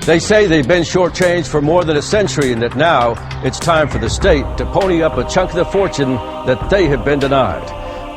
They say they've been shortchanged for more than a century and that now it's time for the state to pony up a chunk of the fortune that they have been denied.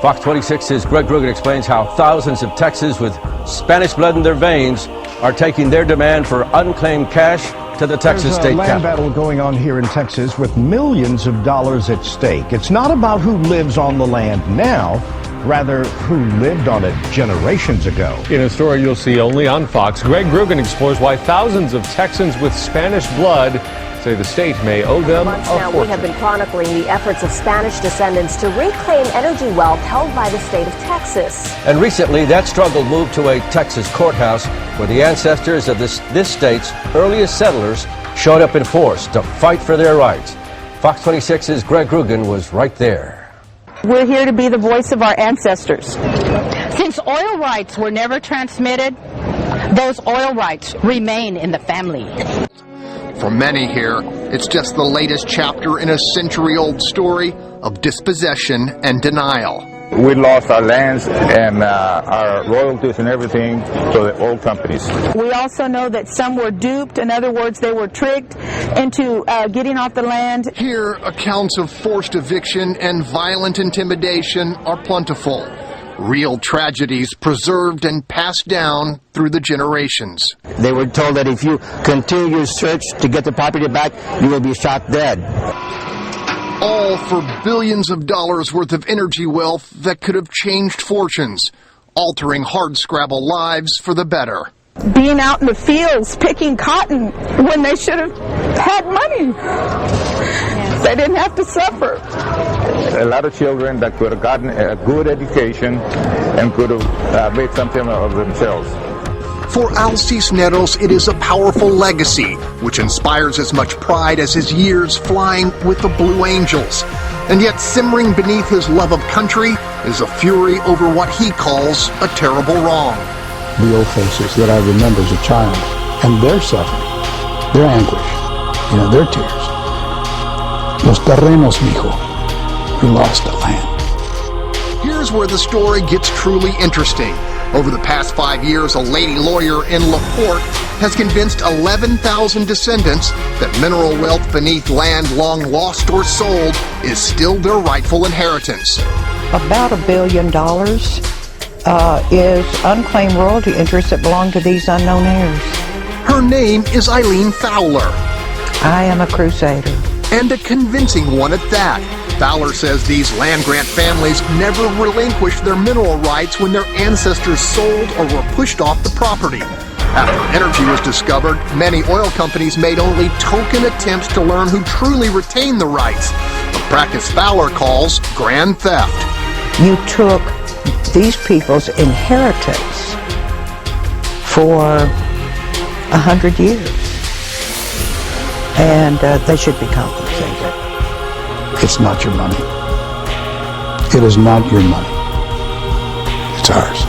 Fox 26's Greg Rugen explains how thousands of Texans with Spanish blood in their veins are taking their demand for unclaimed cash to the Texas state There's a land capitol. battle going on here in Texas with millions of dollars at stake. It's not about who lives on the land now, rather who lived on it generations ago. In a story you'll see only on Fox, Greg Rugen explores why thousands of Texans with Spanish blood say the state may owe them a Now fortune. we have been chronicling the efforts of Spanish descendants to reclaim energy wealth held by the state of Texas. And recently, that struggle moved to a Texas courthouse where the ancestors of this state's earliest settlers showed up in force to fight for their rights. Fox 26's Greg Rugen was right there. We're here to be the voice of our ancestors. Since oil rights were never transmitted, those oil rights remain in the family. For many here, it's just the latest chapter in a century-old story of dispossession and denial. We lost our lands and our royalties and everything to the oil companies. We also know that some were duped. In other words, they were tricked into getting off the land. Here, accounts of forced eviction and violent intimidation are plentiful. Real tragedies preserved and passed down through the generations. They were told that if you continue your search to get the property back, you will be shot dead. All for billions of dollars worth of energy wealth that could have changed fortunes, altering hardscrabble lives for the better. Being out in the fields picking cotton when they should have had money. They didn't have to suffer. A lot of children that could have gotten a good education and could have made something of themselves. For Al Cisneros, it is a powerful legacy, which inspires as much pride as his years flying with the Blue Angels. And yet simmering beneath his love of country is a fury over what he calls a terrible wrong. The old faces that I remember as a child, and their suffering, their anguish, their tears. Los terrenos, mijo. We lost the land. Here's where the story gets truly interesting. Over the past 5 years, a lady lawyer in LaPorte has convinced 11,000 descendants that mineral wealth beneath land long lost or sold is still their rightful inheritance. About $1 billion is unclaimed royalty interests that belong to these unknown heirs. Her name is Eileen Fowler. I am a crusader. And a convincing one at that. Fowler says these land-grant families never relinquished their mineral rights when their ancestors sold or were pushed off the property. After energy was discovered, many oil companies made only token attempts to learn who truly retained the rights, a practice Fowler calls grand theft. You took these people's inheritance for 100 years, and they should be compensated. It's not your money. It is not your money. It's ours.